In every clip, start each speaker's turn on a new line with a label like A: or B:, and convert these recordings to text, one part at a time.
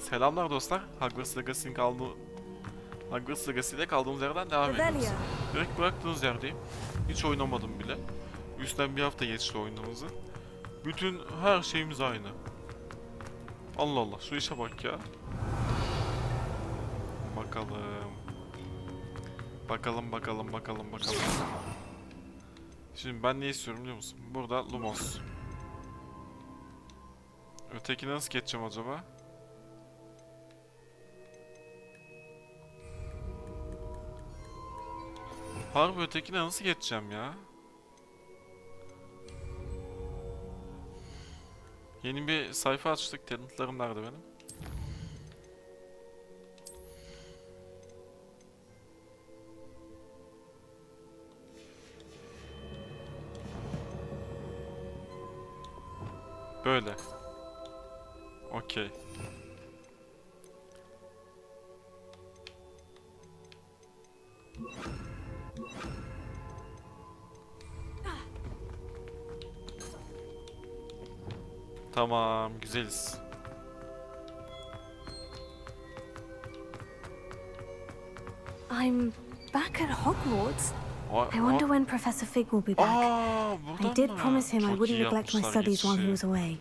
A: Selamlar dostlar. Hogwarts Legacy'de kaldığımız yerden devam ediyoruz. Direkt bıraktığınız yerdeyim. Hiç oynamadım bile. Üstten bir hafta geçti oyunumuzun. Bütün her şeyimiz aynı. Allah Allah, şu işe bak ya. Bakalım. Bakalım. Şimdi ben ne istiyorum biliyor musun? Burada Lumos. Ötekine nasıl geçeceğim acaba? Harbi ötekine nasıl geçeceğim ya? Yeni bir sayfa açtık. Talentlarım nerede benim? Böyle. Okey. Tamam, güzeliz.
B: I'm back at Hogwarts. I wonder when Professor Fig will be back. I did promise him I wouldn't neglect my studies while he was away.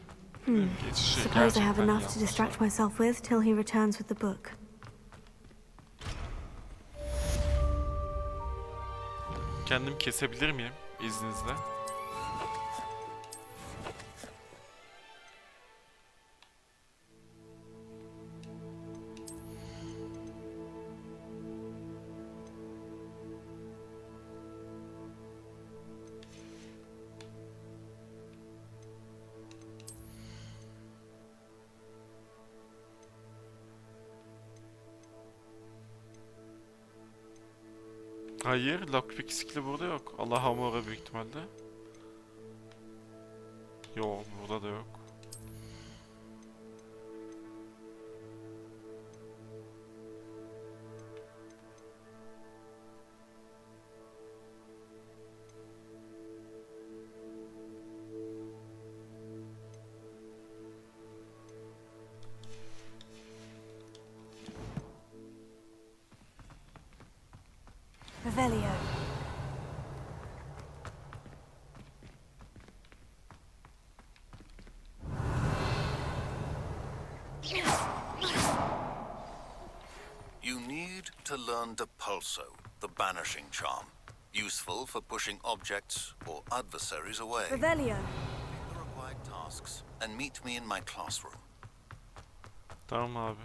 B: Suppose I have enough to distract myself with till he returns with the book.
A: Kendim kesebilir miyim izninizle? Hayır, lockpick skill'i burada yok. Allah hamura büyük ihtimalle. Yo, burada da yok.
B: Revelio.
C: You need to learn Depulso, the banishing charm. Useful for pushing objects or adversaries away.
B: Revelio.
C: Complete the required tasks and meet me in my classroom.
A: Tamam abi.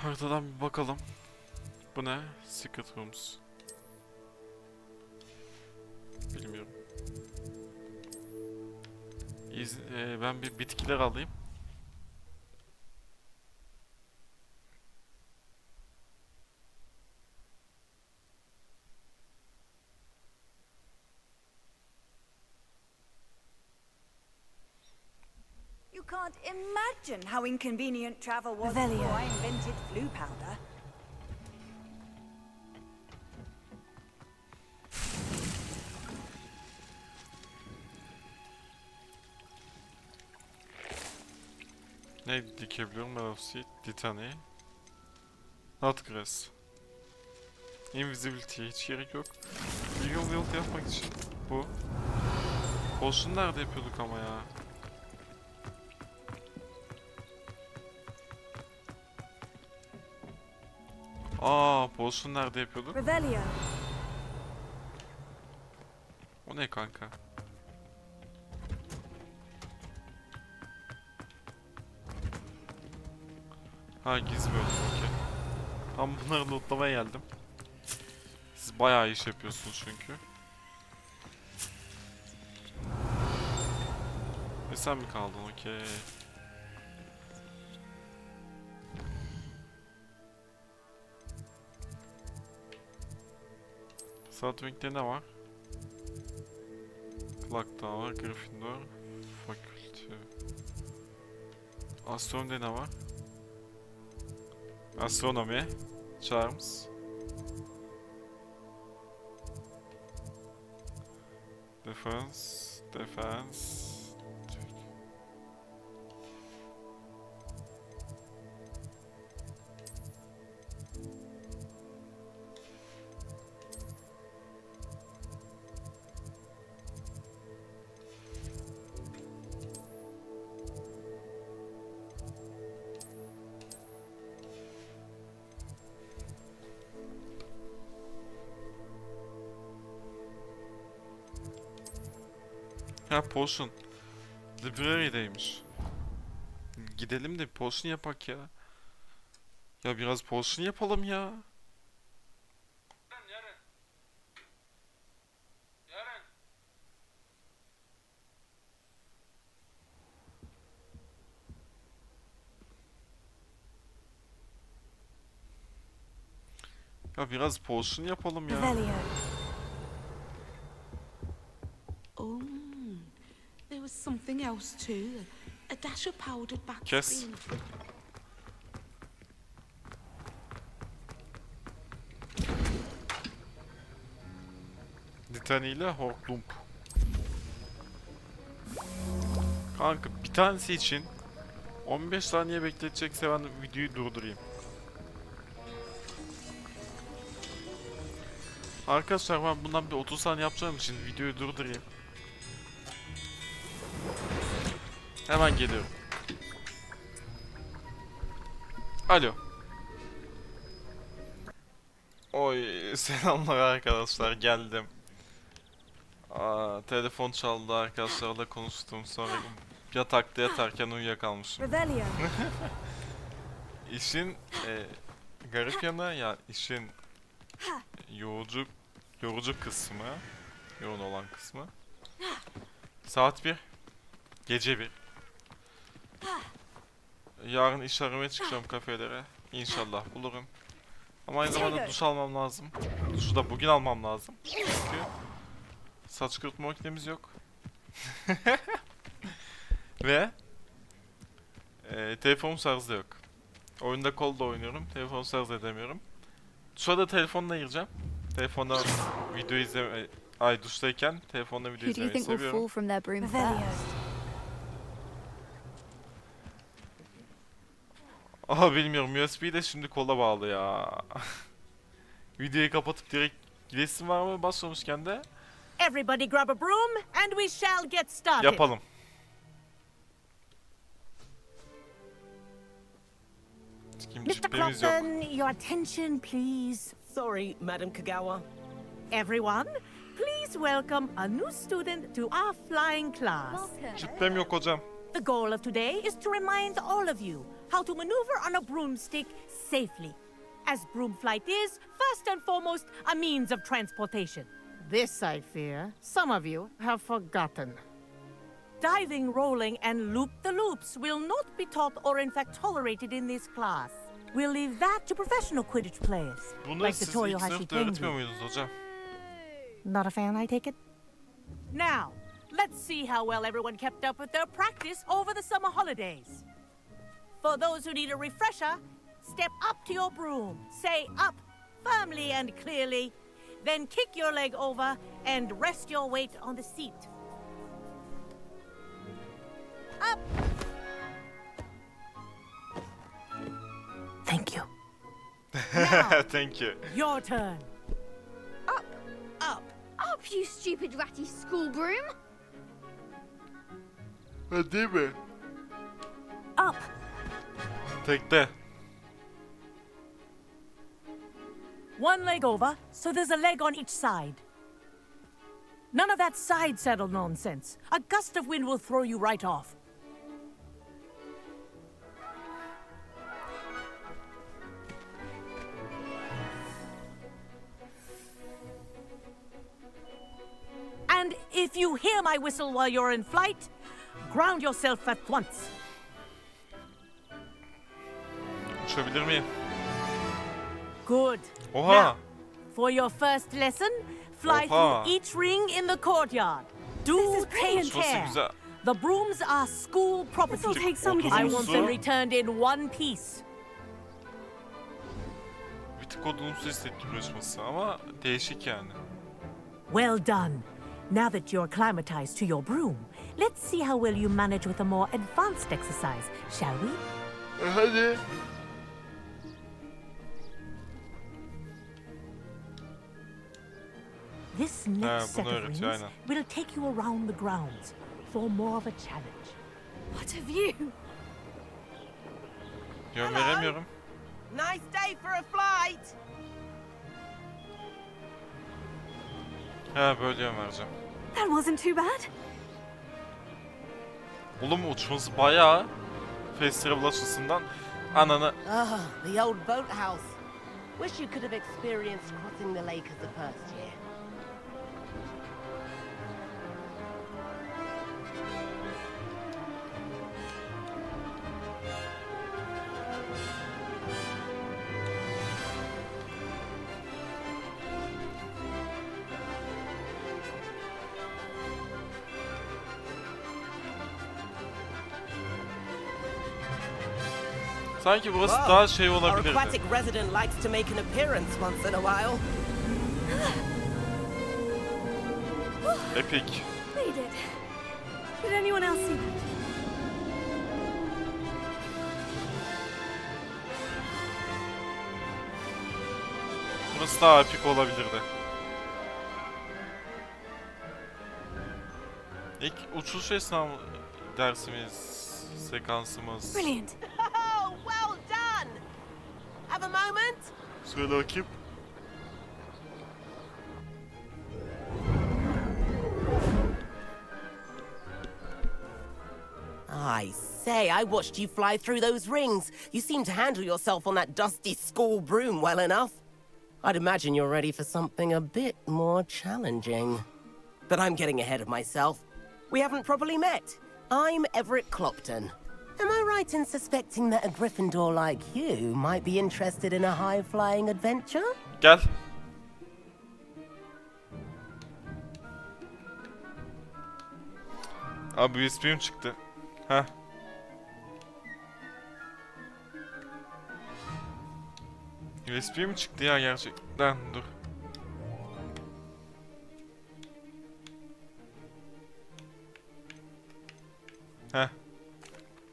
A: Haritadan bir bakalım. Bu ne? Secret Rooms. Bilmiyorum. Ben bir bitkiler alayım.
D: You can't imagine how inconvenient travel was
B: Revelio.
D: before I invented flu powder.
A: Ne dikebiliyorum? Meloseed, Titani, Nutgrass. Invisibility hiç gerek yok. Legal Wield yapmak için bu. Potion nerede yapıyorduk ama ya? Potion nerede yapıyorduk?
B: Revelio.
A: O ne kanka? Ha, gizli bölüm, okey. Tam bunları lootlamaya geldim. Siz bayağı iş yapıyorsunuz çünkü. Ve sen mi kaldın, okey. Southwing'de ne var? Clock Tower, Gryffindor, Fakülte. Astronomi'de ne var? Astronomi, Charms, Defense. Defense. Ha, potion. Library'deymiş. Gidelim de potion yapak ya. Ya biraz potion yapalım ya. Ya biraz potion yapalım ya.
E: Oh, there was something else too. A dash of powdered
A: Kes.
E: backspin.
A: Litany ile Horklump. Kanka bir tanesi için 15 saniye bekletecekse ben videoyu durdurayım. Arkadaşlar ben bundan bir 30 saniye yapacağım için videoyu durdurayım. Hemen geliyorum. Alo. Oy, selamlar arkadaşlar, geldim. Telefon çaldı, arkadaşlarla konuştum, sonra yatakta yatarken uyuyakalmışım. İşin garip yanı, ya işin yorucu kısmı, yoğun olan kısmı. Saat 1, gece 1. Yarın iş aramaya çıkacağım kafelere. İnşallah bulurum. Ama aynı zamanda duş almam lazım. Duşu da bugün almam lazım. Çünkü saç kurutma makinemiz yok. Ve telefonum şarjda yok. Oyunda kolda oynuyorum. Telefonu şarj edemiyorum. Duşa da telefonla gireceğim. Telefonda video izleme... duştayken telefonda video izlemeyi seviyorum. Aha, bilmiyorum. USB de şimdi kola bağlı ya. Videoyu kapatıp direkt gidesim var mı? Basmamışken de
F: Everybody grab a broom and we shall get started.
A: yapalım.
F: Mr. Clopton, your attention please.
G: Sorry, Madam Kagawa.
F: Everyone, please welcome a new student to our flying class.
A: Cübbem yok hocam.
F: The goal of today is to remind all of you how to maneuver on a broomstick safely. As broom flight is, first and foremost, a means of transportation.
H: This, I fear, some of you have forgotten.
F: Diving, rolling, and loop-the-loops will not be taught or in fact tolerated in this class. We'll leave that to professional Quidditch players.
A: Bunları
F: like the
A: siz ilk
F: Toyohashi
A: sınıfta öğretmiyor
F: Tengu.
A: muydunuz hocam?
H: Not a fan, I take it?
F: Now, let's see how well everyone kept up with their practice over the summer holidays. For those who need a refresher, step up to your broom, say up firmly and clearly, then kick your leg over and rest your weight on the seat. Up!
H: Thank you.
F: Now,
A: Thank you.
F: your turn.
I: Up,
F: Up.
I: up, you stupid ratty school broom!
A: Ha, değil mi?
F: Up.
A: Tekte.
F: One leg over, so there's a leg on each side. None of that side saddle nonsense. A gust of wind will throw you right off. And if you hear my whistle while you're in flight, ground yourself at once.
A: Uçabilir miyim?
F: Good.
A: Oha!
F: Now, for your first lesson, fly
A: Oha.
F: through each ring in the courtyard. Do take
A: Şurası
F: care.
A: güzel.
F: The brooms are school property.
B: This'll take some
A: Otuz
F: I
B: getting
F: want
A: musun?
F: them returned in one piece.
A: Bir tık odunumsu hissettiriyor uçması ama değişik yani.
F: Well done. Now that you're acclimatized to your broom, let's see how well you manage with a more advanced exercise, shall we?
A: Hadi.
F: This next set
A: bunu
F: of rings
A: öğretiyor, aynen.
F: will take you around the grounds for more of a challenge.
B: What a view!
A: Yön veremiyorum.
G: Nice day for a flight.
A: He, böyle yön vereceğim.
B: That wasn't too bad.
A: Oğlum uçması bayağı festival açısından ananı.
G: Ah, the old boathouse. Wish you could have experienced crossing the lake as the first year.
A: Sanki burası
G: Whoa,
A: daha şey
G: our
A: olabilirdi.
G: aquatic resident likes to make an appearance once in a while.
A: Epic.
B: They did. Did anyone else see that?
A: Burası daha epik olabilirdi. İlk uçuş esnasında dersimiz, sekansımız.
B: Brilliant.
G: Oh, well done. Have a moment?
A: Söyle bakayım.
G: I say, I watched you fly through those rings. You seem to handle yourself on that dusty school broom well enough. I'd imagine you're ready for something a bit more challenging. But I'm getting ahead of myself. We haven't properly met. I'm Everett Clopton. Am I right in suspecting that a Gryffindor like you might be interested in a high-flying adventure?
A: Gel. Abi USB'm çıktı. Heh. USB mi çıktı ya gerçekten? Dur. Heh.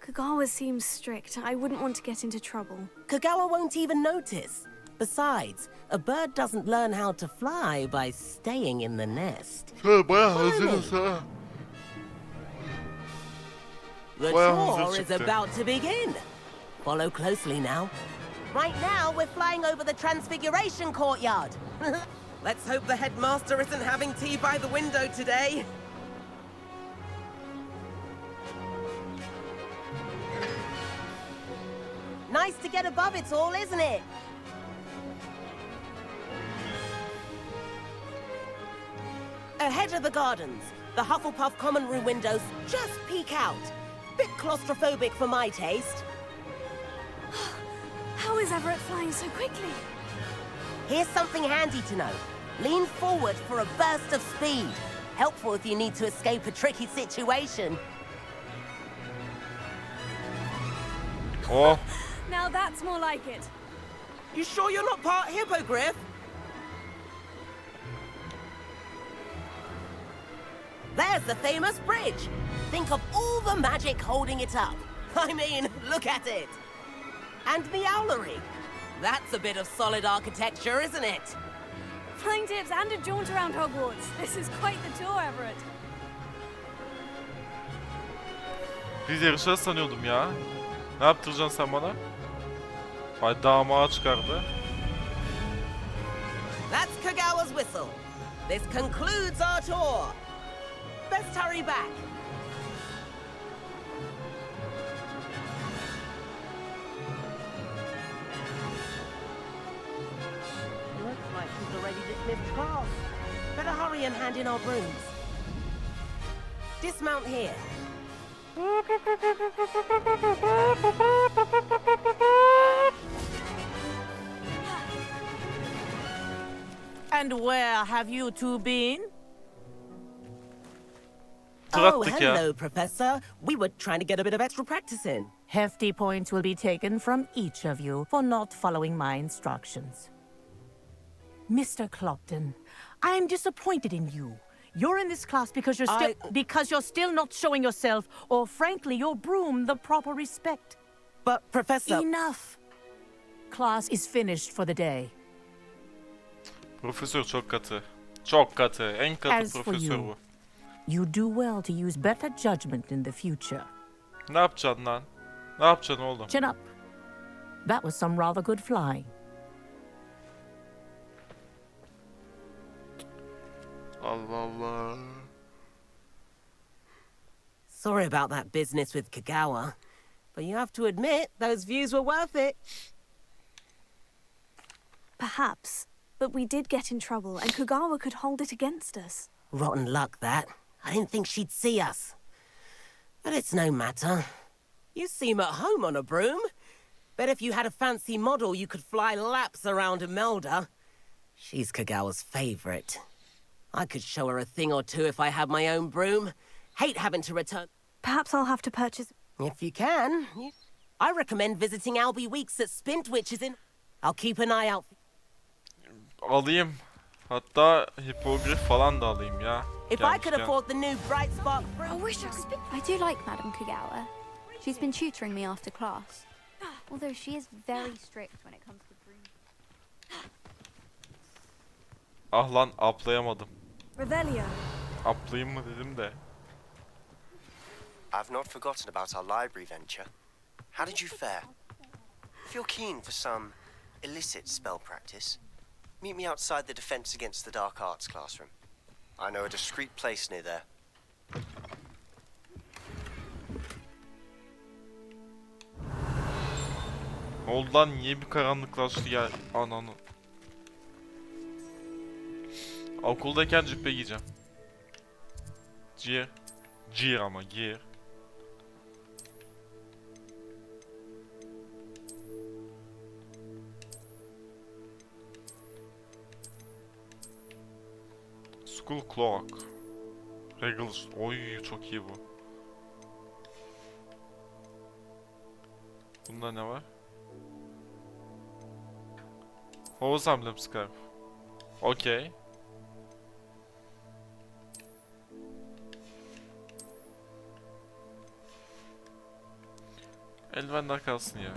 B: Kagawa seems strict. I wouldn't want to get into trouble.
G: Kagawa won't even notice. Besides, a bird doesn't learn how to fly by staying in the nest.
A: Bayağı hazırız ha.
G: The
A: Well,
G: tour
A: that's
G: is
A: it.
G: about to begin. Follow closely now. Right now, we're flying over the Transfiguration Courtyard. Let's hope the headmaster isn't having tea by the window today. Nice to get above it all, isn't it? Ahead of the gardens, the Hufflepuff common room windows just peek out. Bit claustrophobic for my taste.
B: How is Everett flying so quickly?
G: Here's something handy to know. Lean forward for a burst of speed. Helpful if you need to escape a tricky situation.
A: Oh.
B: Now that's more like it.
G: You sure you're not part hippogriff? There's the famous bridge. Think of all the magic holding it up. I mean, look at it. And the owlery. That's a bit of solid architecture, isn't it?
B: Flying tips and a jaunt around Hogwarts. This is quite the tour, Everett.
A: Biz yarışacağız sanıyordum ya. Ne yaptıracaksın sen bana? Ay damağa çıkardı.
G: That's Kagawa's whistle. This concludes our tour. Best hurry back. Looks like she's already dismissed class. Better hurry and hand in our brooms. Dismount here.
F: And where have you two been?
A: Tur
G: Oh,
A: attık ya.
G: hello, Professor. We were trying to get a bit of extra practice in.
F: Hefty points will be taken from each of you for not following my instructions. Mr. Clopton, I am disappointed in you. You're in this class because you're still not showing yourself, or frankly, your broom the proper respect.
G: But, Professor...
F: Enough. Class is finished for the day.
A: Profesör çok katı. Çok katı. En katı
F: As for
A: profesör
F: you,
A: bu.
F: you do well to use better judgment in the future.
A: Ne yapacaksın lan? Ne yapacaksın oğlum?
F: Chin up. That was some rather good flying.
A: Allah Allah.
G: Sorry about that business with Kagawa, but you have to admit those views were worth it.
B: Perhaps, but we did get in trouble, and Kagawa could hold it against us.
G: Rotten luck, that. I didn't think she'd see us. But it's no matter. You seem at home on a broom. Bet if you had a fancy model, you could fly laps around Imelda. She's Kagawa's favorite. I could show her a thing or two if I had my own broom. Hate having to return.
B: Perhaps I'll have to purchase...
G: If you can. I recommend visiting Albie Weeks at Spint, which is in... I'll keep an eye out.
A: Alayım. Hatta hipogrif falan da alayım ya.
G: If I could afford the new Bright Spark broom...
I: I wish I could speak. I do like Madame Kagawa. She's been tutoring me after class. Although she is very strict when it comes to broom.
A: Ah lan aplayamadım.
B: Revelio.
A: Aplayayım mı dedim de.
J: I've not forgotten about our library venture. How did you fare? If you're keen for some illicit spell practice, meet me outside the Defense Against the Dark Arts classroom. I know a discreet place near there.
A: Ne oldu lan? Niye bir karanlıklaştı ya? Ananı. Okuldayken cübbe giyeceğim. Gear ama gear. School clock. Regular. Oy çok iyi bu. Bunda ne var? Hose emblem scarf. Okey. Eldivenler kalsın ya.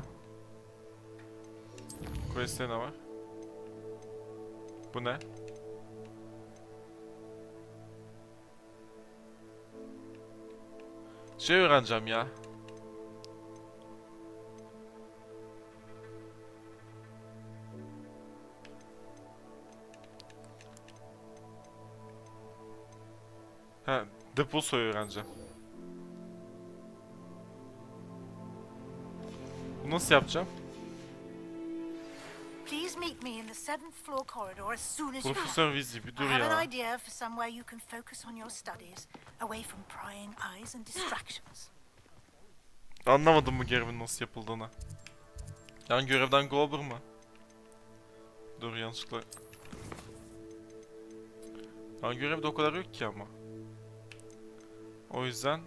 A: Quest'te ne var? Bu ne? Şey öğreneceğim ya. Ha, deposoyu öğreneceğim. Bunu nasıl yapacağım?
K: Please meet me in the 7th floor corridor as soon as you can.
A: Profesör Weasly bir dur
K: I have an
A: ya.
K: idea for somewhere you can focus on your studies, away from prying eyes and distractions.
A: Anlamadım bu görevin nasıl yapıldığını. Yan görevden Glober mı? Dur yanlışlıkla. Yan görevde o kadar yok ki ama. O yüzden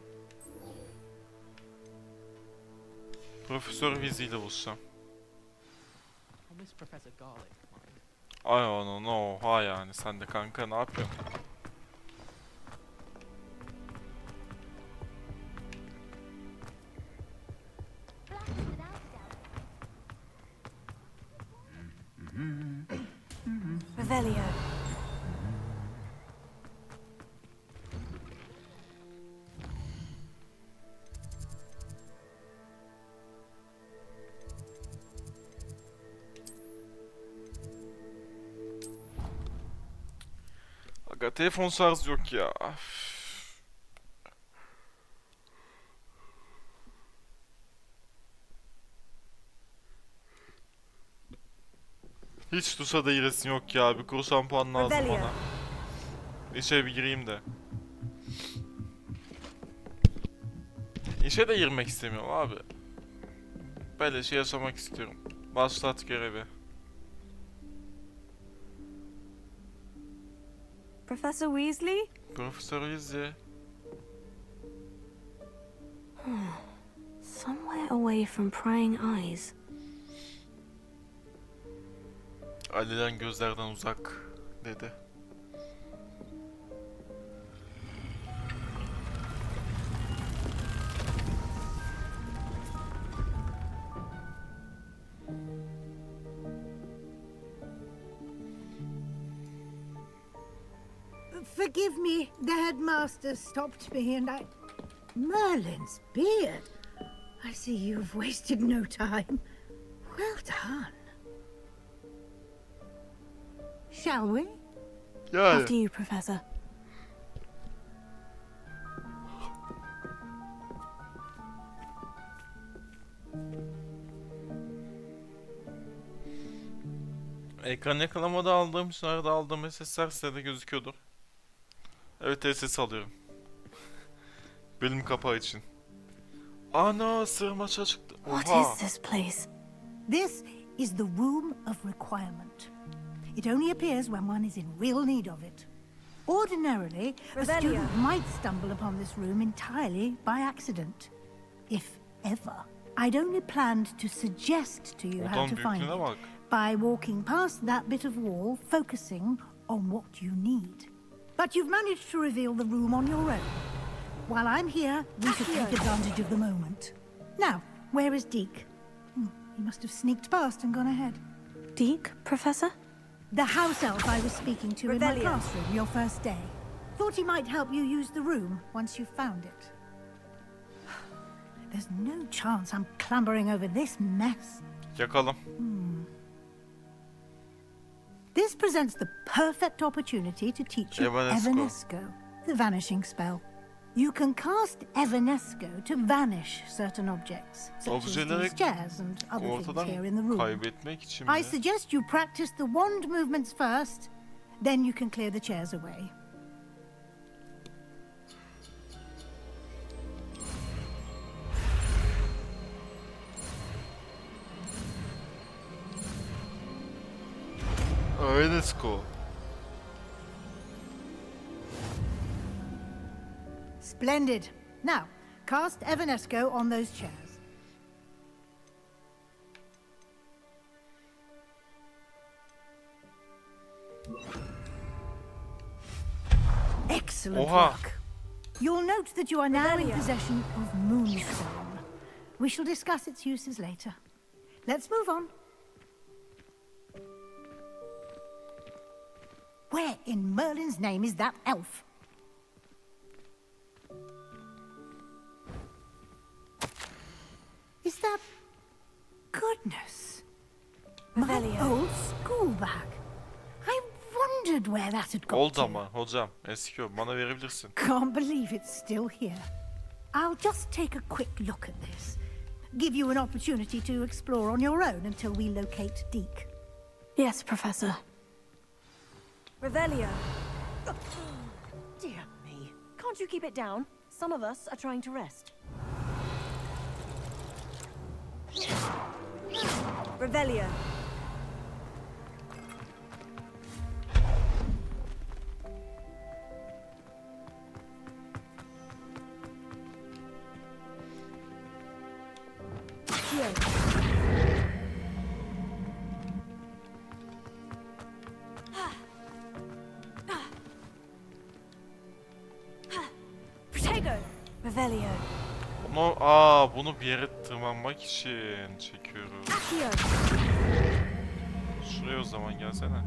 A: Profesör Weasly ile buluşacağım. Ay onu oha yani sen de kanka ne yapıyorsun?
B: Revelio.
A: Aga telefon şarjı yok ya. Hiç duşa değilesin yok ya. Bir kuru şampuan lazım bana. İşe bir gireyim de. İşe de girmek istemiyorum abi. Böyle şey yaşamak istiyorum. Başlat görevi.
B: Professor Weasley?
A: Profesör Weasly.
B: Somewhere away from prying eyes.
A: Ali'den gözlerden uzak dedi.
L: Forgive me, the headmaster stopped me and I... Merlin's beard. I see you've wasted no time. Well done. Shall we?
A: Yeah.
B: After you, Professor.
A: Ekran yakalamada aldığım için arada aldığım SS'ler size de gözüküyordur. Evet, SS alıyorum. Bölüm kapağı için. Ana, sığırmaça çıktı. Oha.
B: What is this place?
K: This is the room of requirement. It only appears when one is in real need of it. Ordinarily, a student might stumble upon this room entirely by accident. If ever. I'd only planned to suggest to you how to find it by walking past that bit of wall, focusing on what you need. But you've managed to reveal the room on your own. While I'm here, we should take advantage of the moment. Now, where is Deke? He must have sneaked past and gone ahead.
B: Deke, Professor?
K: The house elf I was speaking to in my classroom your first day. Thought he might help you use the room once you found it. There's no chance I'm clambering over this mess.
A: Yakalım.
K: This presents the perfect opportunity to teach you Evanesco, the vanishing spell. You can cast Evanesco to vanish certain objects, such as these chairs and other things here in the room. I suggest you practice the wand movements first, then you can clear the chairs away.
A: Evanesco.
K: Splendid. Now, cast Evanesco on those chairs. Excellent work. You'll note that you are now in possession of Moonstone. We shall discuss its uses later. Let's move on. Where in Merlin's name is that elf? Is that... Goodness. My old school bag. I wondered where that had got
A: Old ama hocam. Eski o. Bana verebilirsin.
K: Can't believe it's still here. I'll just take a quick look at this. Give you an opportunity to explore on your own until we locate Deke.
B: Yes, Professor.
M: Revelio. Dear me. Can't you keep it down? Some of us are trying to rest. Revelio. Revelio.
A: Bunu bir yere tırmanmak için çekiyoruz. Şuraya o zaman gelsene.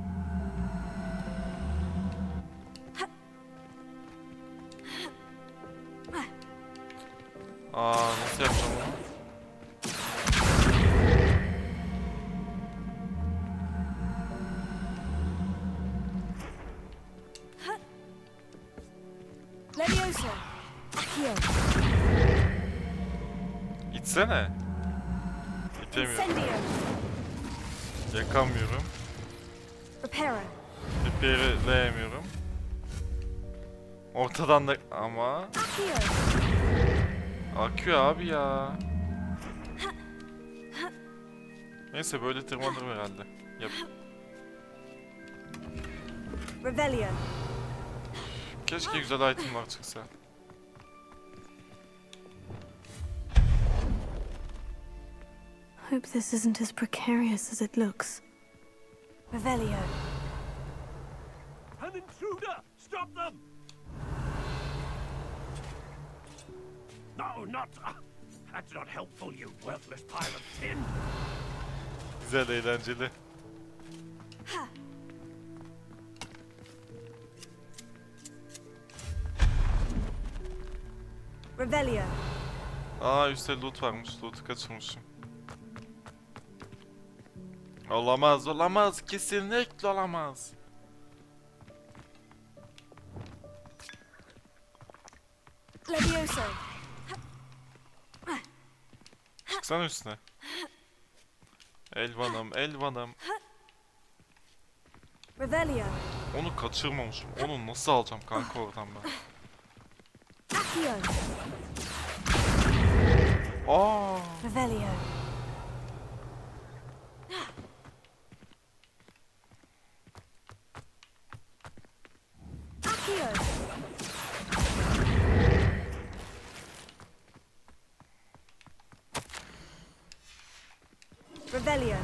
A: Nasıl yapacağım onu?
M: Leviosa.
A: İtsene. İtemiyorum. Yakamıyorum. Repair'leyemiyorum. Ortadan da ama... Akıyor abi ya. Neyse böyle tırmanırım herhalde. Yap.
M: Revelio.
A: Keşke güzel itemler çıksa.
B: Hope this isn't as precarious as it looks.
M: Revelio.
N: An intruder! Stop them! No, not... that's not helpful, you worthless pile of tin!
A: Güzel, eğlenceli.
D: Revelio.
A: Aa, üstte loot varmış. Loot'u kaçırmışım. Olamaz, olamaz. Kesinlikle olamaz.
D: Levioso.
A: Çıksana üstüne. Elvanım, elvanım.
D: Revelio.
A: Onu kaçırmamışım. Onu nasıl alacağım kanka oradan ben?
D: Accio.
A: Aa.
D: Revelio. Accio. Revelio.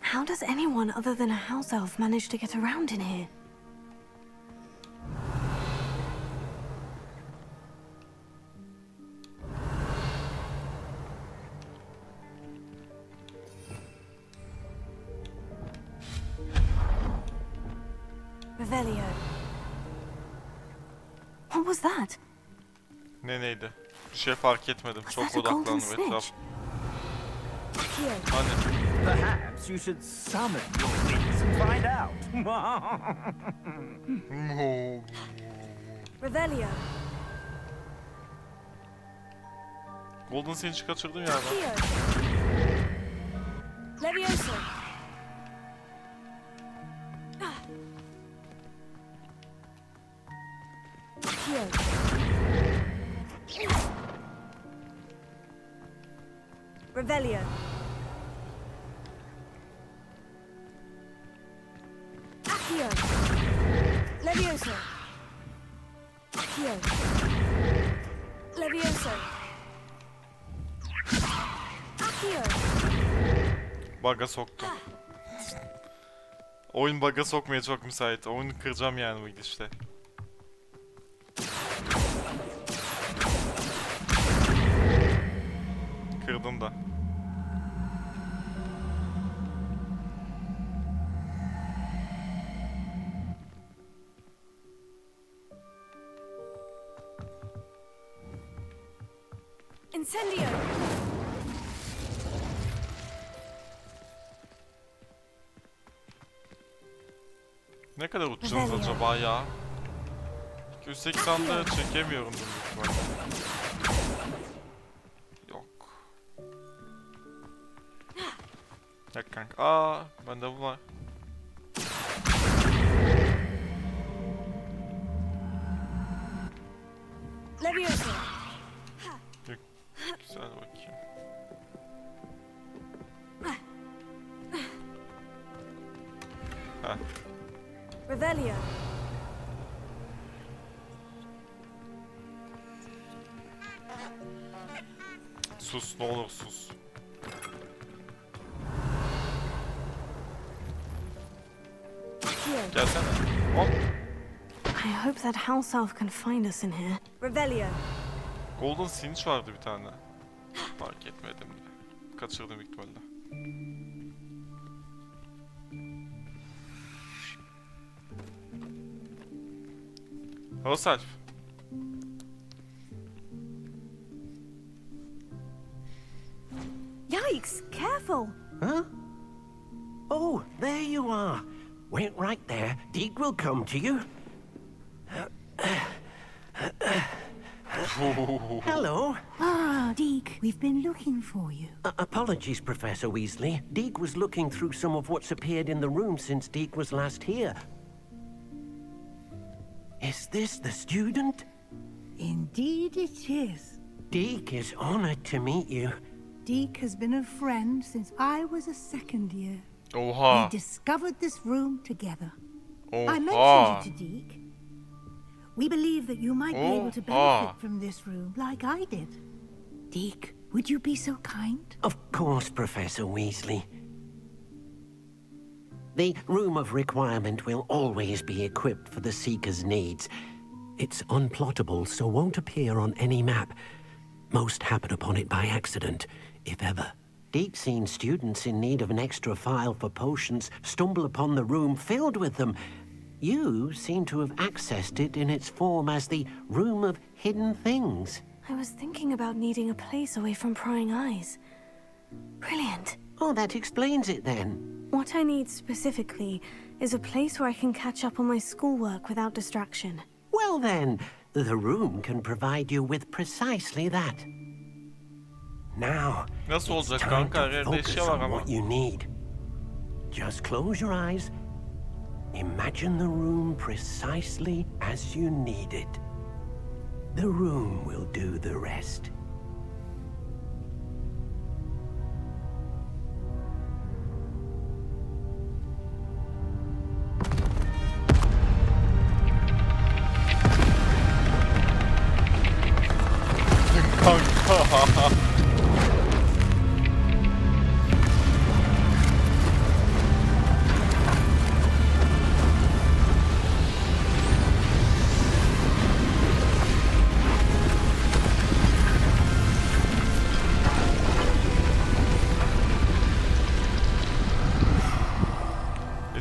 B: How does anyone other than a house elf manage to get around in here? Revelio. What was that?
A: Ne neydi? Bir şey fark etmedim. Çok odaklandım etraf. Hani?
N: Perhaps you should summon your wings and find out.
D: Revelio.
A: Golden seni hiç kaçırdım ya ben.
D: Accio. Levioso. Accio. Revelio. Accio. Levioso. Accio. Levioso. Accio.
A: Bug'a soktum. Oyun bug'a sokmaya çok müsait. Oyunu kıracağım yani bu gidişte. Kırdım da.
D: Incendio.
A: Ne kadar uçacağız acaba ya? Üstteki sandığı çekemiyorum bunu. Yok. Ya kanka. Aa, bende bu var.
D: Levioso.
A: Güzel bakayım. Ha.
D: Revelio.
A: Sus, ne olur sus. Gelsene. Hop.
B: I hope that house elf can find us in here.
D: Revelio.
A: Golden Singe vardı bir tane. Fark etmedim bile. Kaçırdım büyük ihtimalle. House elf.
D: Yikes! Careful!
O: Huh? Oh, there you are. Wait right there. Deke will come to you. Hello.
K: Ah, Deke, we've been looking for you.
O: Apologies, Professor Weasley. Deke was looking through some of what's appeared in the room since Deke was last here. Is this the student?
K: Indeed it is.
O: Deke is honored to meet you.
K: Deke has been a friend since I was a second year.
A: Oha.
K: We discovered this room together.
A: Oha.
K: I mentioned it to Deke. We believe that you might be able to benefit from this room like I did. Deke, would you be so kind?
O: Of course, Professor Weasley. The Room of Requirement will always be equipped for the Seeker's needs. It's unplottable, so won't appear on any map. Most happen upon it by accident, if ever. Deep seen students in need of an extra file for potions stumble upon the room filled with them. You seem to have accessed it in its form as the Room of Hidden Things.
B: I was thinking about needing a place away from prying eyes. Brilliant.
O: Oh, that explains it then.
B: What I need specifically is a place where I can catch up on my schoolwork without distraction.
O: Well then, the room can provide you with precisely that. Now,
A: Nasıl
O: it's
A: olacak
O: time
A: kanka? Her
O: to
A: yerde
O: focus
A: eşya var
O: on
A: ama.
O: what you need. Just close your eyes. Imagine the room precisely as you need it. The room will do the rest.
A: Kanka.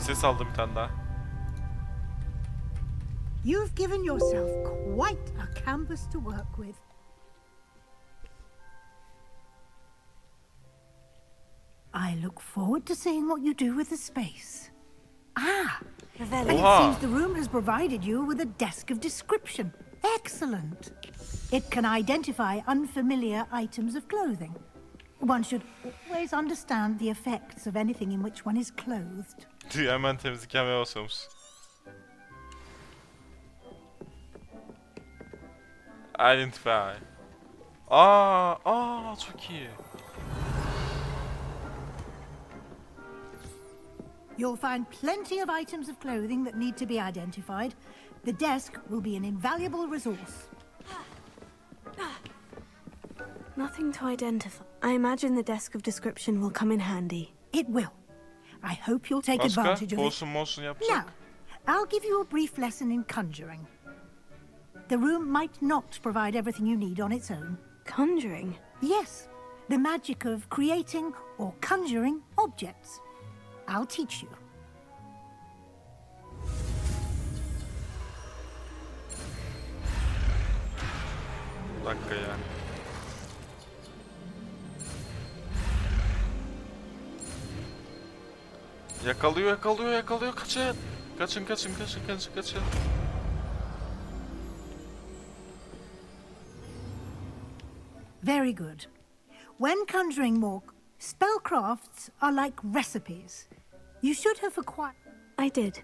A: Ses aldım bir tane daha.
K: You've given yourself quite a canvas to work with. I look forward to seeing what you do with the space. And it seems the room has provided you with a desk of description. Excellent. It can identify unfamiliar items of clothing. One should always understand the effects of anything in which one is clothed.
A: Hemen temizlik yapmaya başlamış. Identify. Çok iyi.
K: You'll find plenty of items of clothing that need to be identified. The desk will be an invaluable resource.
B: Nothing to identify. I imagine the desk of description will come in handy.
K: It will. I hope you'll take advantage of it. Now, I'll give you a brief lesson in conjuring. The room might not provide everything you need on its own.
B: Conjuring?
K: Yes, the magic of creating or conjuring objects. I'll teach you.
A: Bir dakika ya. Yakalıyor. Kaçın.
K: Very good. When conjuring more, spellcrafts are like recipes. You should have acquired...
B: I did.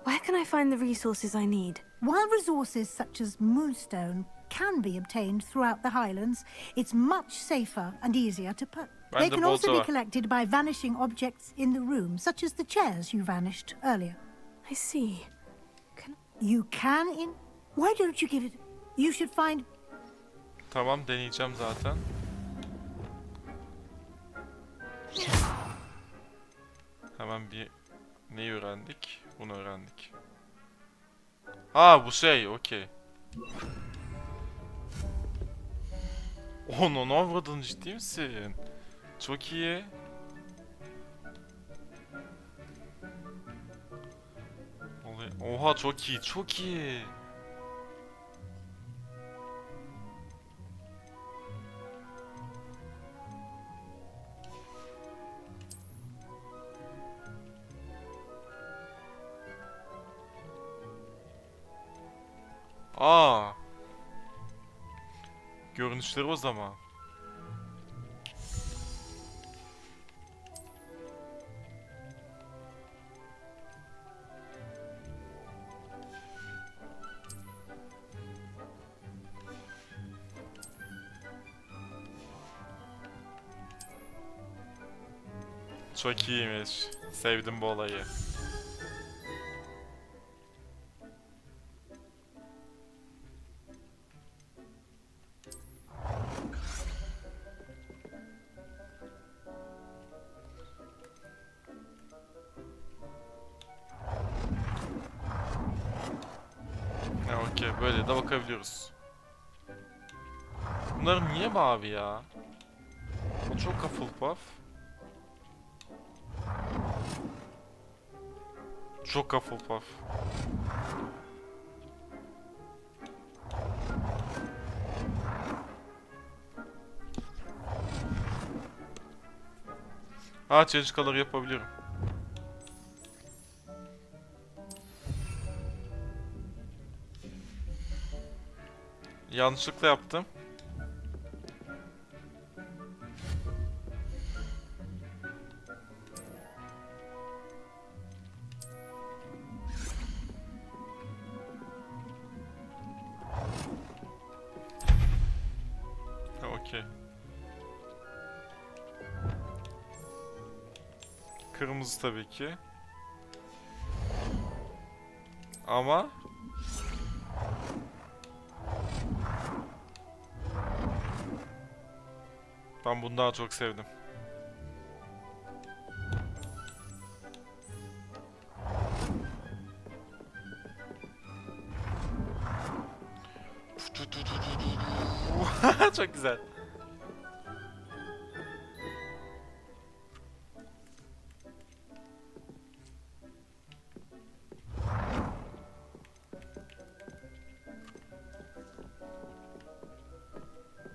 B: Where can I find the resources I need?
K: While resources such as moonstone can be obtained throughout the Highlands, it's much safer and easier to put. They can also be collected by vanishing objects in the room, such as the chairs you vanished earlier.
B: I see.
K: You can Why don't you give it... You should find...
A: Tamam, deneyeceğim zaten. Hemen bir neyi öğrendik? Bunu öğrendik. Bu şey, okey. Onu ne avradın, ciddi misin? Çok iyi. Oha, çok iyi. Görünüşleri o zaman. Çok iyiymiş. Sevdim bu olayı. Böyle de bakabiliyoruz. Bunlar niye mavi ya? O çok Hufflepuff. Çok Hufflepuff. Çelişkaları yapabiliyorum. Yanlışlıkla yaptım. Okey. Kırmızı tabii ki. Ama ben bunu daha çok sevdim. Çok güzel.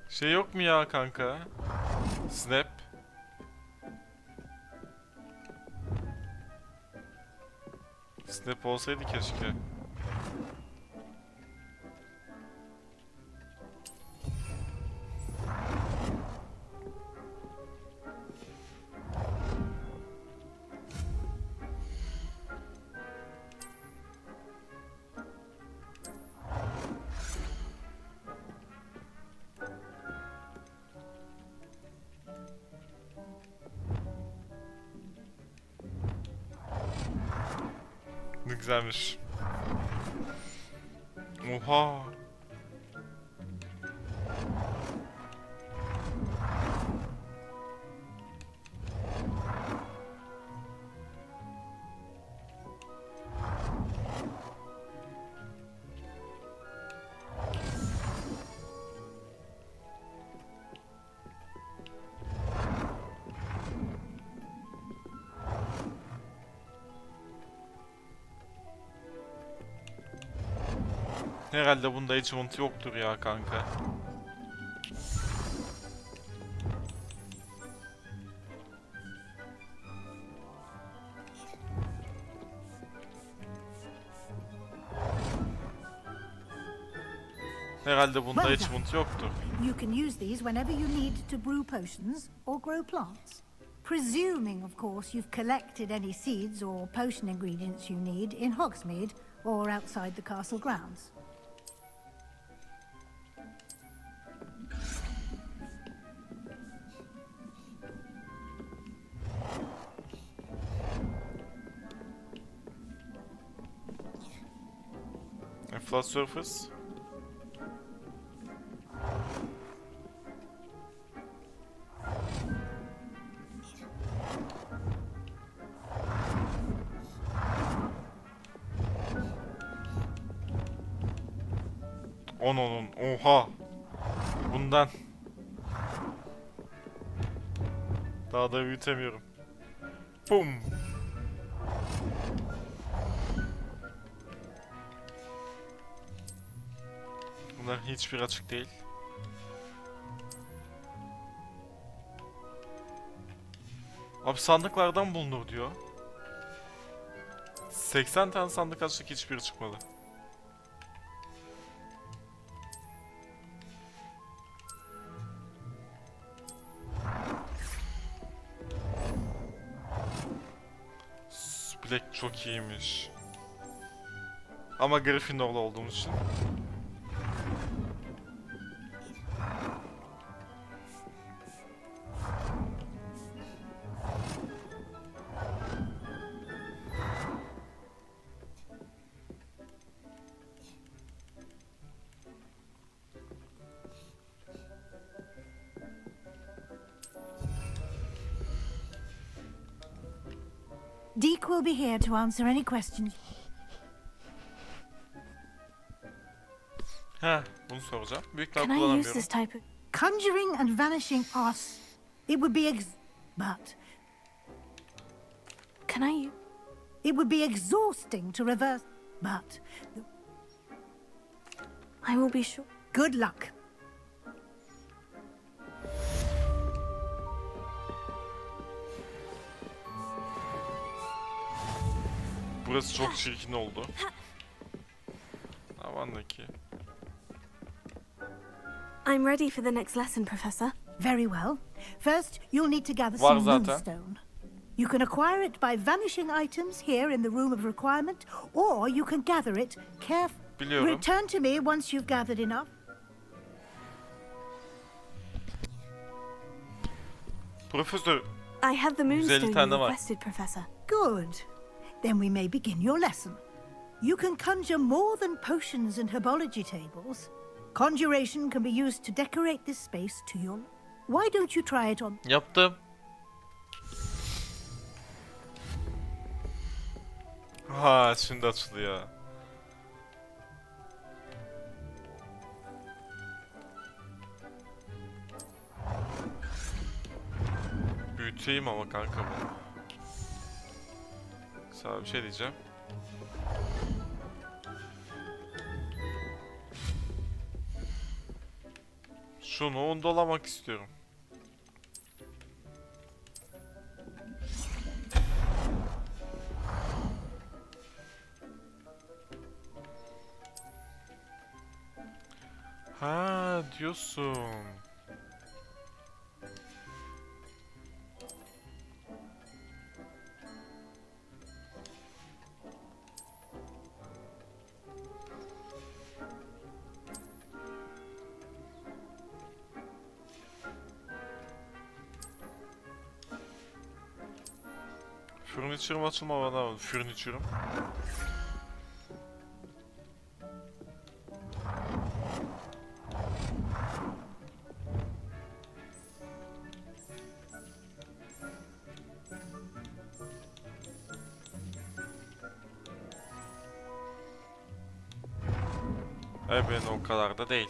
A: Şey yok mu ya kanka? Snap. Snap olsaydı keşke. Ne güzelmiş. Oha. Herhalde bunda achievement yoktur ya kanka. Herhalde bunda achievement yoktur.
K: You can use these whenever you need to brew potions or grow plants. Presuming, of course, you've collected any seeds or potion ingredients you need in Hogsmeade or outside the castle grounds.
A: Flat surface. Onun oha. Bundan. Daha da büyütemiyorum. Bum. Bunlar hiçbir açık değil. Abi sandıklardan bulunur diyor. 80 tane sandık açtık, hiçbiri çıkmadı. Black çok iyiymiş. Ama Gryffindor'lu olduğumuz için.
K: Deke will be here to answer any questions.
A: Heh, bunu soracağım. Büyük ihtimal
B: Can I use
A: kullanamıyorum.
B: this type of...
K: Conjuring and vanishing are... It would be but...
B: Can I use...
K: It would be exhausting to reverse... But...
B: I will be sure.
K: Good luck.
A: Burası çok çirkin oldu. Tavandaki.
B: I'm ready for the next lesson, Professor.
K: Very well. First, you'll need to gather
A: Var
K: some
A: zaten.
K: moonstone. You can acquire it by vanishing items here in the room of requirement, or you can gather it carefully.
A: Biliyorum.
K: Return to me once you've gathered enough.
A: Profesör,
B: I have the
A: 150
B: moonstone
A: tane
B: you
A: var.
B: requested, Professor.
K: Good. Then we may begin your lesson. You can conjure more than potions and herbology tables. Conjuration can be used to decorate this space to your... Why don't you try it on...
A: Yaptım. Ha, şimdi açılıyor. Büyüteyim ama kanka bunu. Sana bir şey diyeceğim. Şunu ondalamak istiyorum. Ha diyorsun. Furniture'ım açılmadan furniture'ım. Ben o kadar da değil.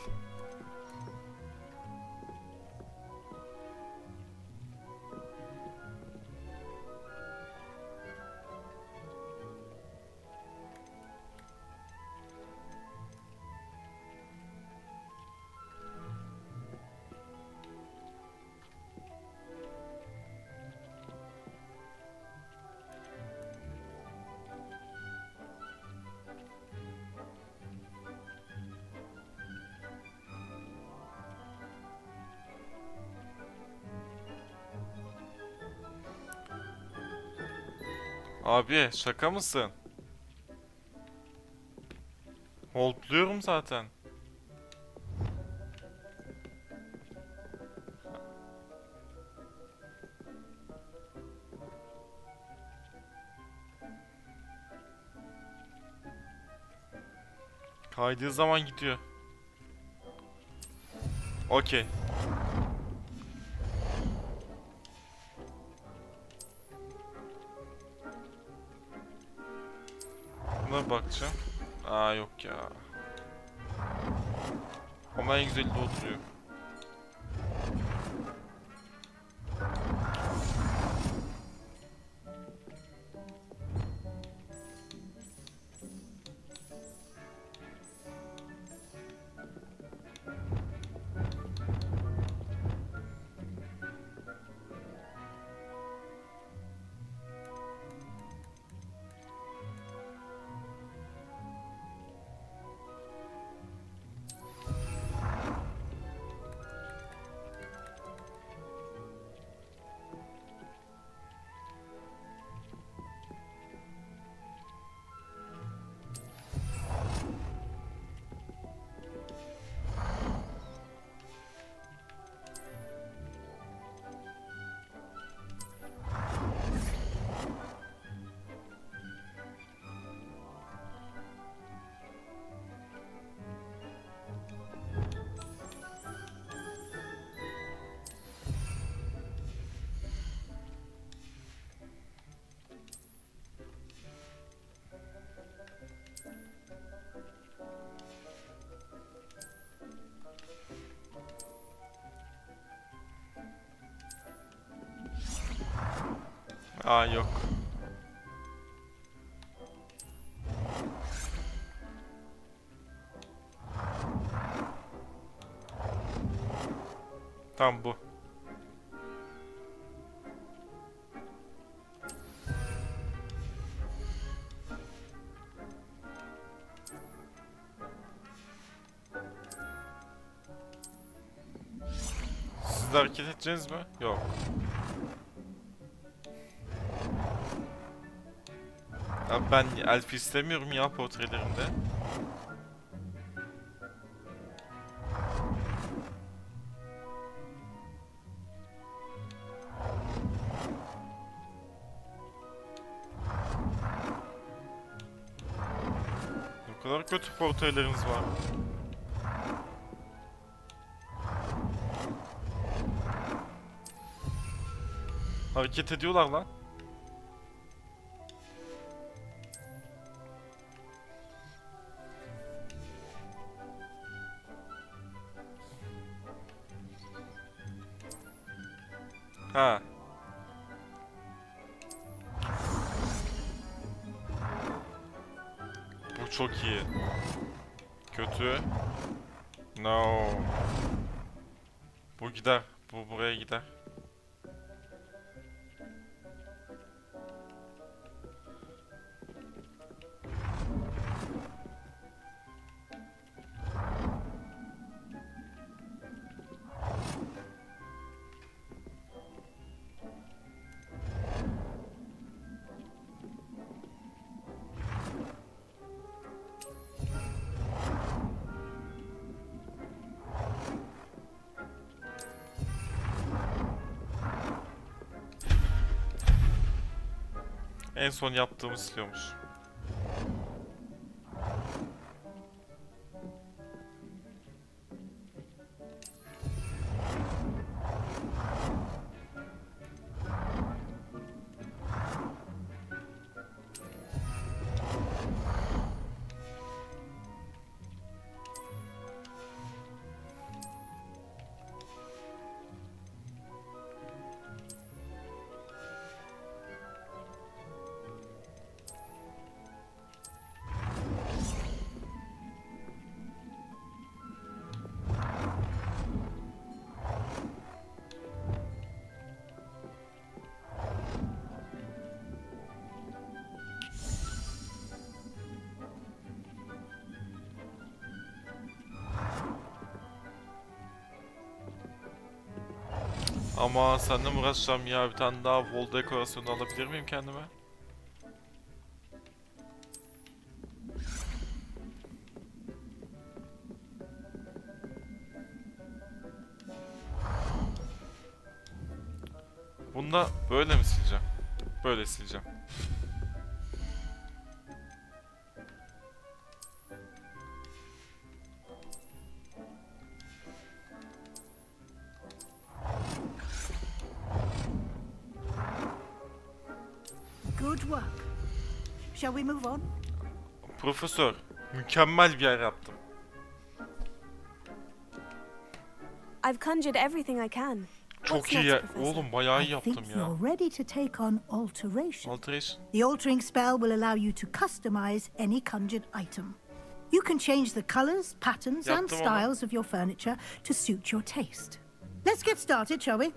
A: Abi şaka mısın? Holdluyorum zaten. Kaydığı zaman gidiyor. Okey. Buna bakacağım. Aa yok ya. Ama en güzeli de oturuyor. Tamam bu. Siz de hareket edeceğiniz mi? Yok. Ya ben elf istemiyorum ya portrelerinde. Ne kadar kötü portreleriniz var. Hareket ediyorlar lan. Ha. Bu çok iyi. Kötü. No. Bu gider. Bu buraya gider. En son yaptığımı siliyormuş. Ama seninle mi uğraşacağım ya? Bir tane daha wall dekorasyonu alabilir miyim kendime? Bunu da böyle mi sileceğim? Böyle sileceğim.
K: Good work. Shall we move on?
A: Profesör, mükemmel bir yer yaptım.
B: I've conjured everything I can.
A: Çok iyi ya. Oğlum bayağı iyi yaptım ya.
K: You're ready to take on alteration.
A: Alteration.
K: The altering spell will allow you to customize any conjured item. You can change the colors, patterns, and
A: Yaptım ama.
K: styles of your furniture to suit your taste. Let's get started, shall we?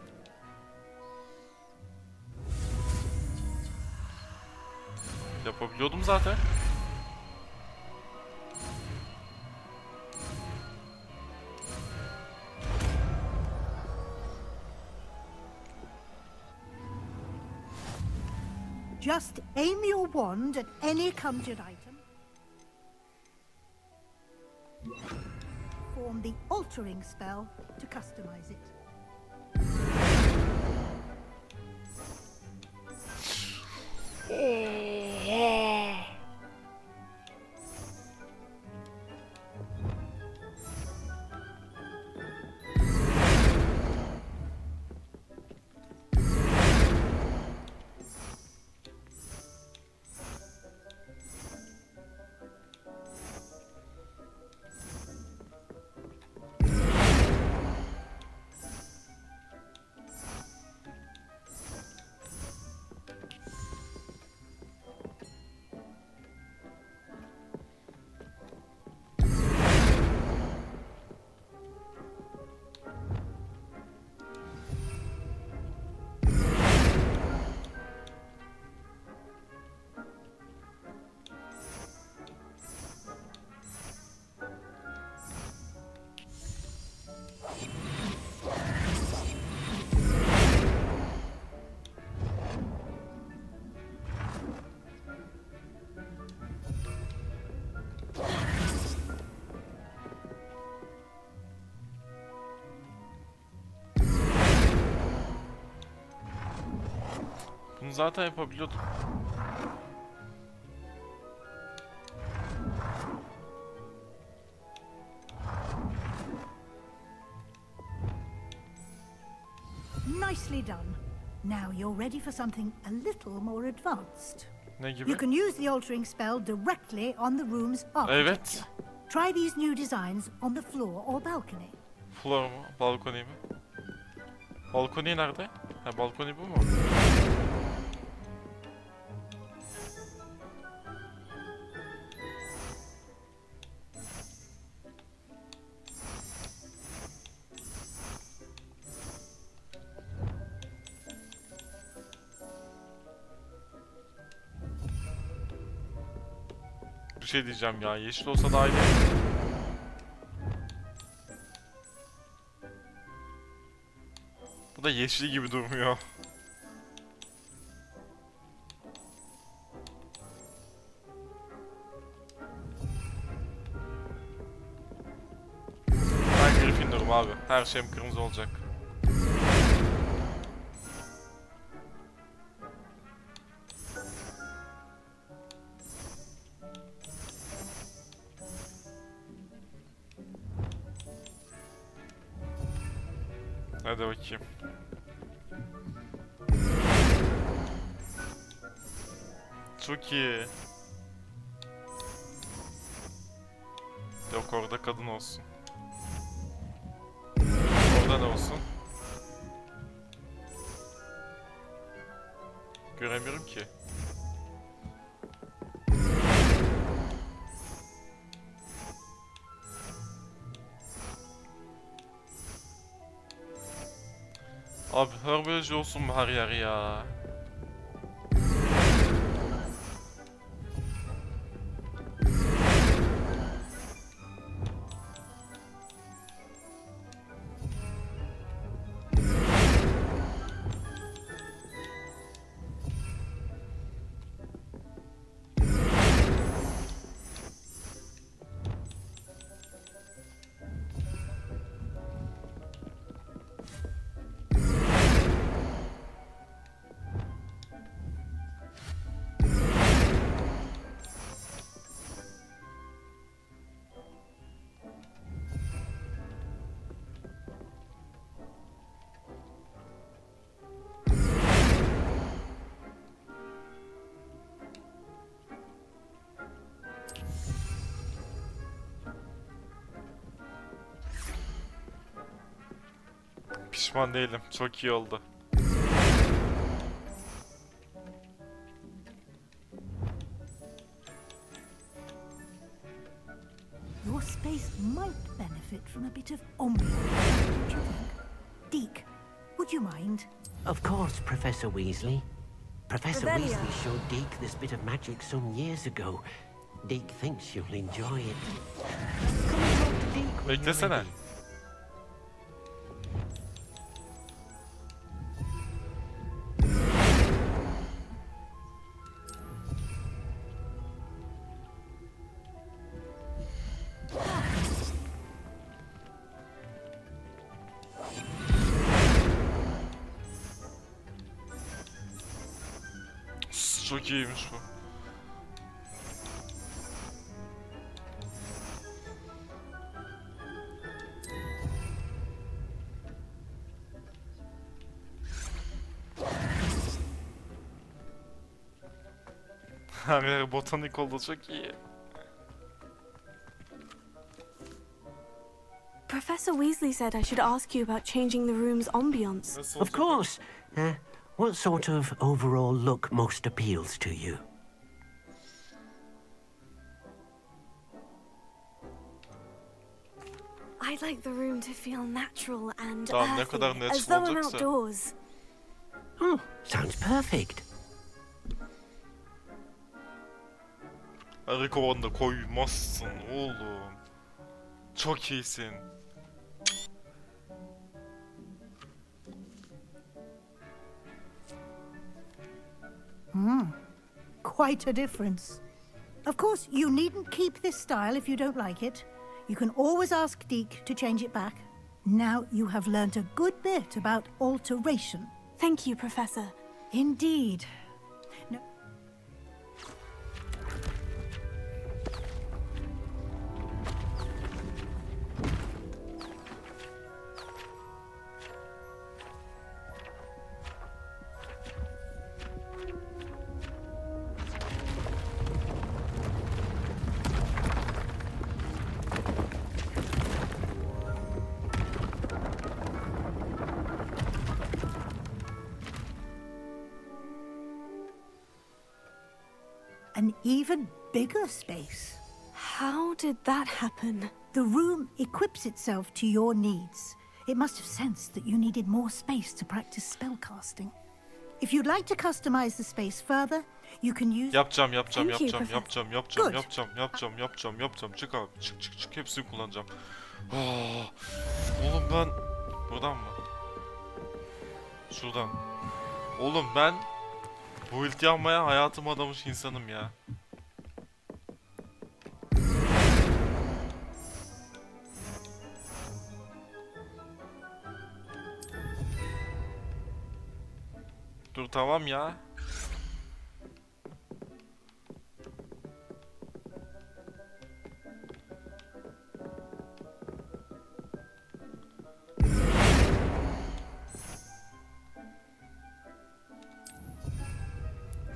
A: Yapabiliyordum zaten.
K: Just aim your wand at any conjured item. Form the altering spell to customize it.
A: Bunu zaten yapabiliyordum.
K: Nicely done. Now you're ready for something a little more advanced.
A: Ne gibi?
K: You can use the altering spell directly on the room's architecture.
A: Evet.
K: Try these new designs on the floor or balcony.
A: Floor mu? Balkoni mi? Balkoni nerede? Ha, balkoni bu mu? Bir şey diyeceğim ya, yeşil olsa daha iyi. Bu da yeşil gibi durmuyor. Ben Gryffindor'um abi. Her şeyim kırmızı olacak. Hadi bakayım. Çok iyi. Yok, orada kadın olsun. Orada ne olsun? Göremiyorum ki. Abi her böyle olsun mu her yer ya? Pişman değilim. Çok iyi oldu.
K: Your space might benefit from a bit of ambiance, don't you think? Deke, would you mind?
O: Of course, Professor Weasly. Professor
B: Revelio.
O: Weasly showed Deke this bit of magic some years ago. Deke thinks you'll enjoy it. Come and talk to Deke when you're
A: Beklesene.
O: ready.
A: Çok iyiymiş bu. Her yer botanik oldu, çok iyi.
B: Professor Weasley said I should ask you about changing the room's ambience.
O: Of course. What sort of overall look most appeals to you?
B: I'd like the room to feel natural and
A: Tamam, ne kadar
B: earthy,
A: natural
B: as though I'm
A: olacaksa.
B: outdoors.
O: Oh, sounds perfect.
A: Harika onda koymazsın oğlum. Çok iyisin.
K: Quite a difference. Of course, you needn't keep this style if you don't like it. You can always ask Deke to change it back. Now you have learnt a good bit about alteration.
B: Thank you, Professor.
K: Indeed. an even bigger space.
B: How did that happen?
K: The room equips itself to your needs. It must have sensed that you needed more space to practice spellcasting. If you'd like to customize the space further, you can use...
A: Yapacağım. Çık abi, çık. Hepsini kullanacağım. Oh, oğlum ben... Buradan mı? Şuradan. Oğlum ben... Bu ulti yapmaya hayatımı adamış insanım ya. Dur tamam ya.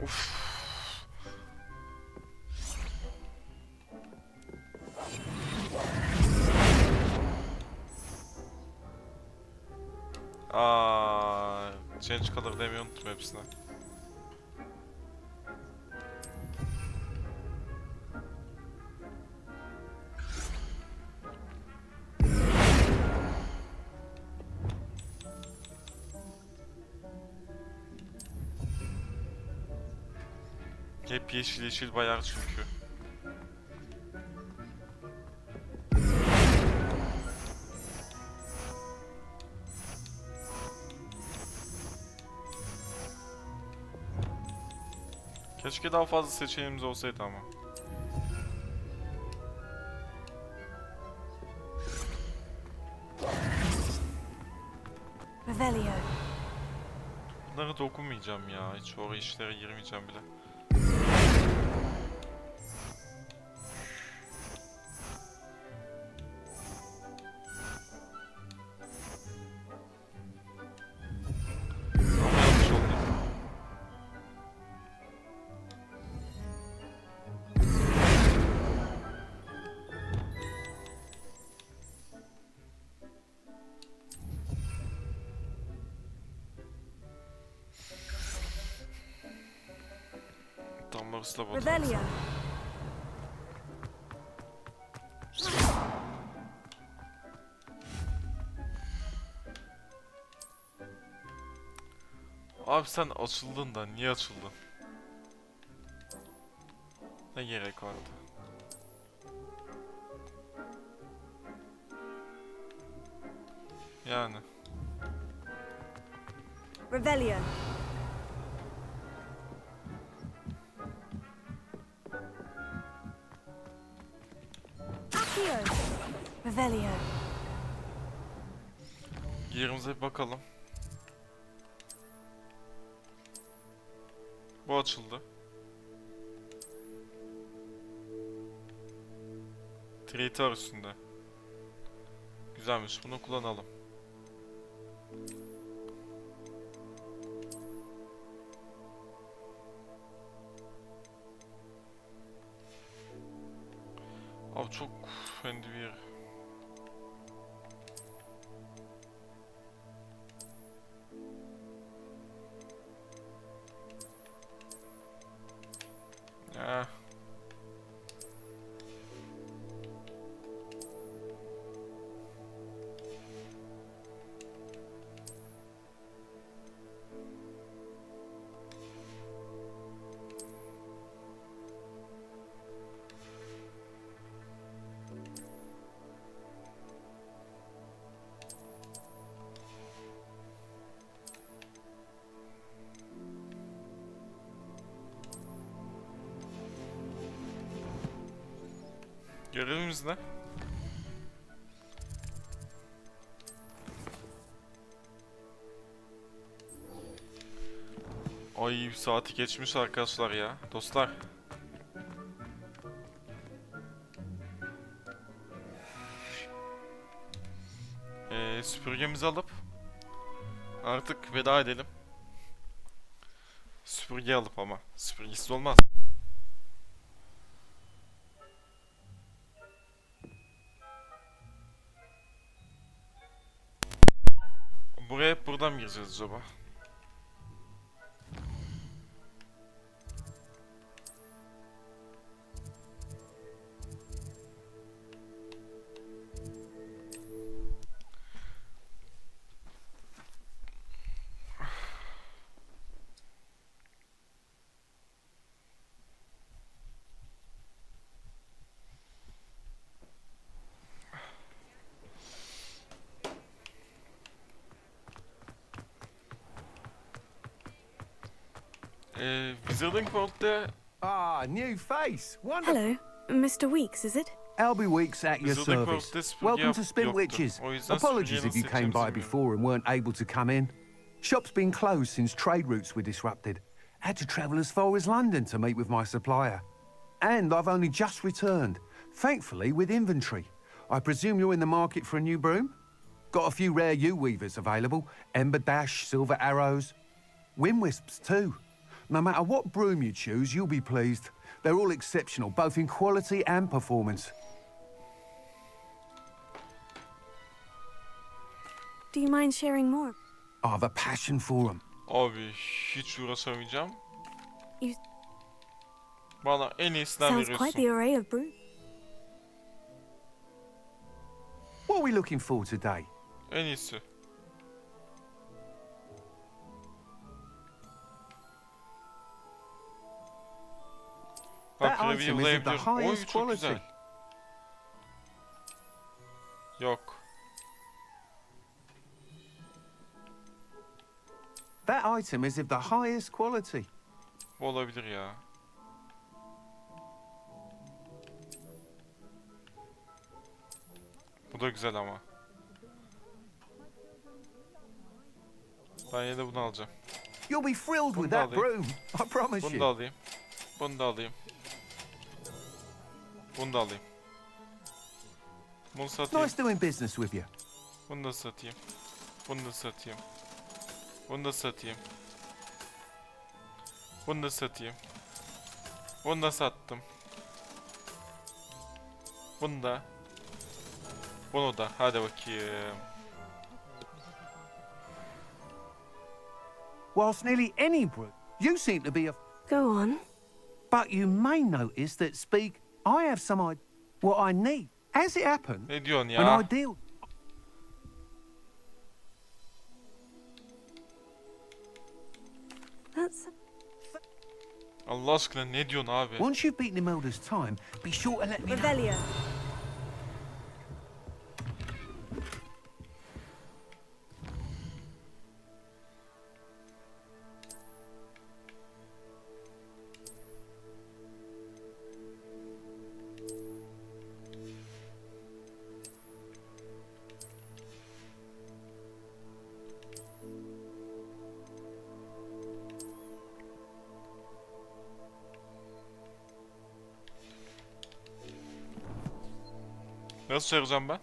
A: Uf. Change color demeyi unuttum hepsine. Hep yeşil bayar çünkü. Keşke daha fazla seçeneğimiz olsaydı ama.
B: Revelio.
A: Bunları dokunmayacağım ya. Hiç oraya işlere girmeyeceğim bile. Ama yanlış oldu. Damlarısı da bozuldu.
B: Revelio.
A: Abi sen açıldın da niye açıldın? Ne gerek vardı? Yani.
B: Revelio. Revelio.
A: Yerimize bir bakalım. Bu açıldı. Traitor üstünde. Güzelmiş, bunu kullanalım. Abi çok fendi bir yer. Görevimiz ne? Ay saati geçmiş arkadaşlar ya. Dostlar. Süpürgemizi alıp artık veda edelim. Süpürge alıp ama süpürgesiz olmaz. Buraya hep buradan mı gireceğiz acaba? Wizarding World'de...
P: new face. Wonderful.
B: Hello, Mr. Weeks, is it?
P: Albie Weeks at your
A: Wizarding
P: service.
A: World'de süpürge
P: Welcome to Spin
A: yoktu.
P: Witches.
A: O yüzden
P: Apologies
A: süpürgeyi
P: if you
A: nasıl
P: came by
A: seçeceğimizi
P: before and weren't able to come in. Shop's been closed since trade routes were disrupted. Had to travel as far as London to meet with my supplier. And I've only just returned, thankfully with inventory. I presume you're in the market for a new broom? Got a few rare U-weavers available. Ember Dash, Silver Arrows. Wind Wisps too. No matter what broom you choose, you'll be pleased. They're all exceptional, both in quality and performance.
B: Do you mind sharing more?
P: I have a passion for them.
A: Abi hiç uğraşamayacağım.
B: You...
A: Bana en iyisinden
B: Sounds quite
A: veriyorsun.
B: the array of brew.
P: What are we looking for today?
A: En iyisi. Bak
P: That item is of the
A: review'layabiliyorum. Oy
P: highest
A: çok
P: quality.
A: güzel. Yok.
P: That item is of the highest quality.
A: Bu olabilir ya. Bu da güzel ama. Ben yine de bunu alacağım.
P: You'll be thrilled with
A: Bunu da
P: that
A: alayım.
P: broom, I promise
A: Bunu da
P: you.
A: alayım. Bunu da alayım. Bunu da alayım. Bunu satayım.
P: Nice doing business with you.
A: Bunu da satayım. Bunu da satayım. Bunu da satayım. Bunu da satayım. Bunu da sattım. Bunu da. Bunu da. Hadi bakayım.
P: Whilst nearly any broom, you seem to be a...
B: Go on.
P: But you may notice that I have some what I need. As it happened,
A: Ne diyorsun ya?
P: an ideal...
B: That's...
A: Allah aşkına ne diyorsun abi?
P: Once you've beaten Imelda's time, be sure to let me know.
D: Revelio.
A: Nasıl çağıracağım ben?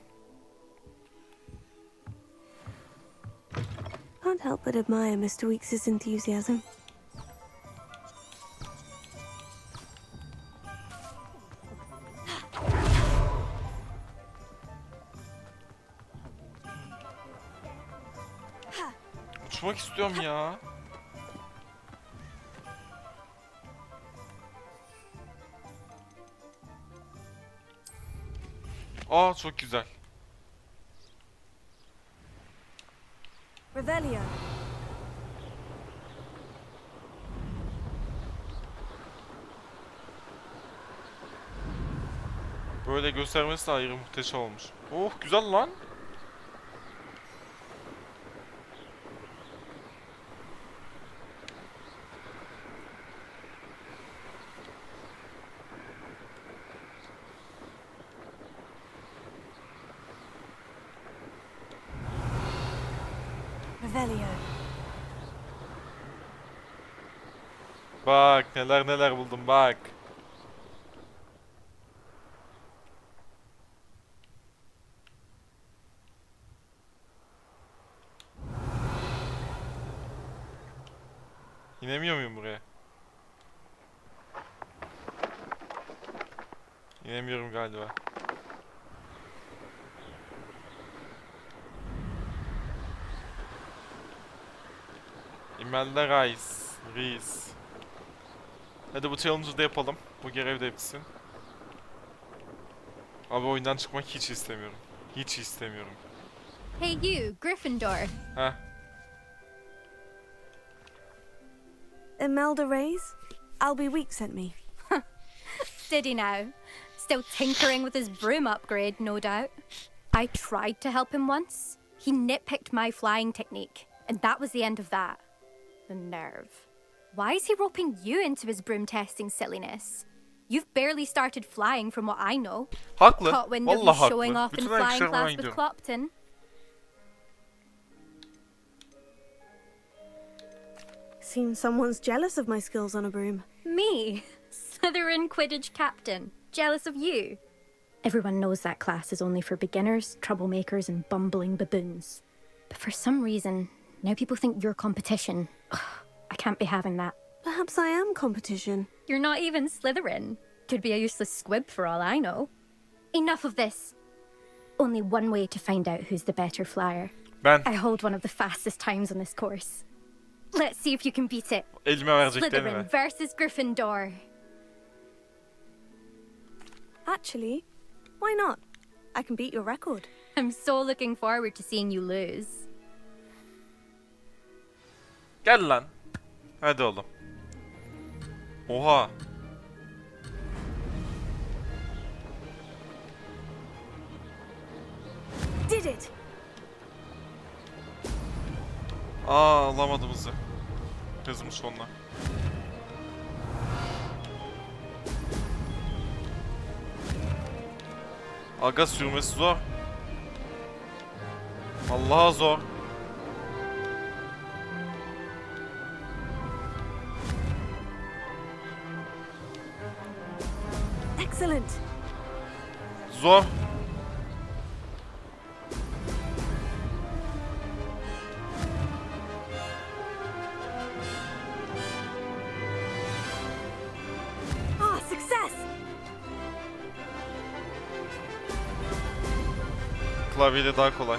B: Can't help but admire Mr. Weeks' enthusiasm.
A: Uçmak istiyorum ya. Aa çok güzel.
D: Revelio.
A: Böyle göstermesi de ayrı muhteşem olmuş. Oh güzel lan.
D: Revelio.
A: Bak neler neler buldum bak. İnemiyor muyum buraya? İnemiyorum galiba. Imelda Reis. Hadi bu challenge'ı da yapalım. Bu görev de bitsin. Abi oyundan çıkmak hiç istemiyorum. Hiç istemiyorum.
I: Hey you, Gryffindor.
A: Heh.
B: Imelda Reyes? Albie Weeks sent me.
I: Did he now? Still tinkering with his broom upgrade, no doubt. I tried to help him once. He nitpicked my flying technique, and that was the end of that. The nerve.
Q: Why is he roping you into his broom testing silliness? You've barely started flying from what I know.
A: Haklı.
Q: Caught wind of you
A: Vallahi
Q: showing
A: haklı.
Q: off in
A: Bütün
Q: flying
A: erkekler
Q: class
A: bana
Q: with
A: gidiyor.
Q: Clopton.
B: Seems someone's jealous of my skills on a broom.
Q: Me? Slytherin Quidditch captain. Jealous of you? Everyone knows that class is only for beginners, troublemakers, and bumbling baboons. But for some reason, now people think you're competition. Ugh, I can't be having that.
B: Perhaps I am competition.
Q: You're not even Slytherin. Could be a useless squib for all I know. Enough of this. Only one way to find out who's the better flyer.
A: Ben.
Q: I hold one of the fastest times on this course. Let's see if you can beat it.
A: Elime vereceklerini
Q: Slytherin
A: ver.
Q: versus Gryffindor.
B: Actually, why not? I can beat your record.
Q: I'm so looking forward to seeing you lose.
A: Gel lan. Hadi oğlum. Oha.
B: Did it.
A: Alamadım hızı. Hızım sonuna. Aga sürmesi zor. Vallahi zor.
B: Excellent.
A: Zor.
B: Ah, success.
A: Klavyede daha kolay.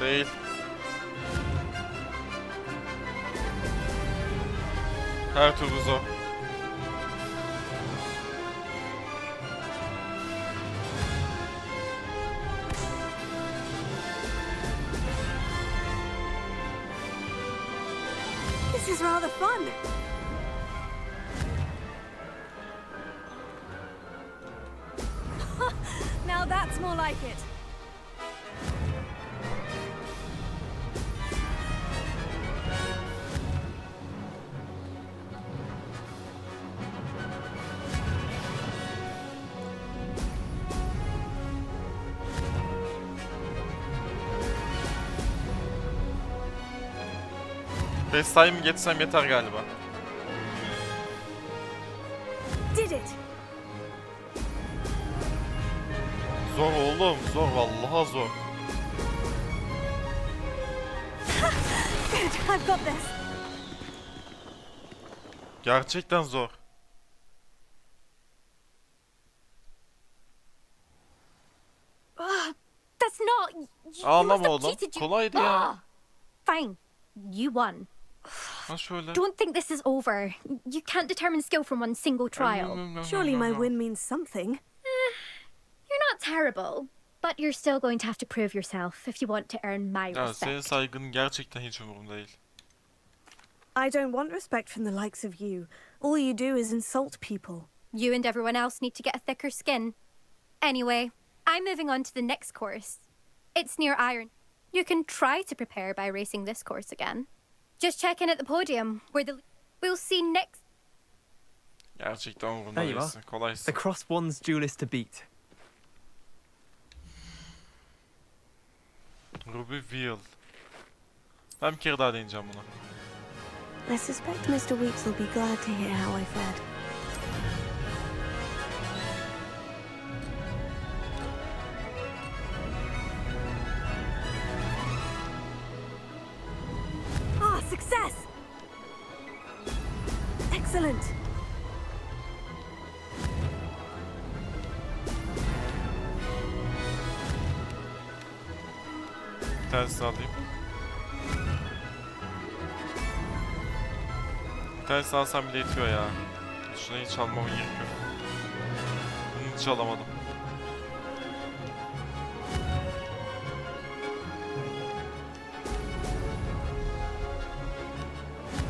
A: Değil. Her türlü zor.
B: This is rather fun. Now that's more like it.
A: FaceTime geçsem yeter galiba.
B: Did it.
A: Zor oğlum, zor vallahi zor.
B: Good, I've got this.
A: Gerçekten zor.
Q: That's not... You
A: Ağlama
Q: must have
A: oğlum.
Q: cheated, you-
A: Kolaydı ya.
Q: Fine. You won.
A: Ha şöyle.
Q: Don't think this is over. You can't determine skill from one single trial.
B: Surely my win means something.
Q: You're not terrible, but you're still going to have to prove yourself if you want to earn my
A: Ya
Q: respect.
A: senin saygın gerçekten hiç umurumda değil.
B: I don't want respect from the likes of you. All you do is insult people.
Q: You and everyone else need to get a thicker skin. Anyway, I'm moving on to the next course. It's near Iron. You can try to prepare by racing this course again. Just check in at the podium, where we'll see next...
A: Gerçekten umurumda
R: There you are.
A: değilsin. Kolaysın.
R: The cross one's duelist to beat.
A: Ruby Wheel. Ben bir kere daha deneyeceğim bunu.
B: I suspect Mr. Weeks will be glad to hear how I fared. Ah, success! Excellent!
A: Bir tanesini alayım. Bir tanesini alsam bile yetiyor ya. Şuna hiç almama gerek yok. Bunu hiç alamadım.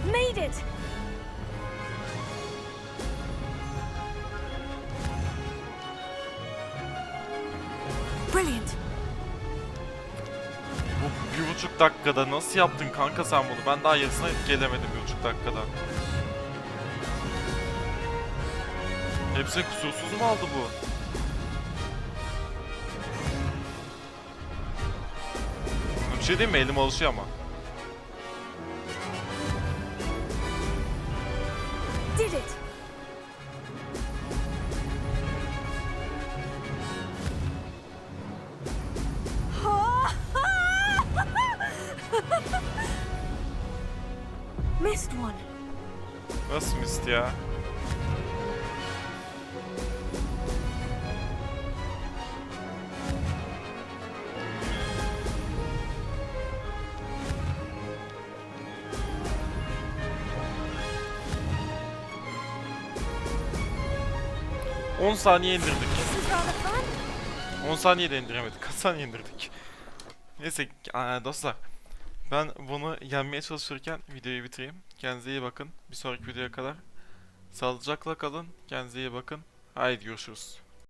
B: Made it! Brilliant!
A: Bu 1,5 dakikada nasıl yaptın kanka sen bunu? Ben daha yarısına gelemedim 1,5 dakikada. Hepsi kusursuz mu aldı bu? Bir şey diyeyim mi? Elim alışıyor ama.
B: Did it. Missed one.
A: Nasıl mist ya? ...10 saniye indirdik. 10 saniyede indiremedik. Kaç saniye indirdik? Neyse dostlar. Ben bunu yenmeye çalışırken videoyu bitireyim. Kendinize iyi bakın. Bir sonraki videoya kadar sağlıcakla kalın. Kendinize iyi bakın. Haydi görüşürüz.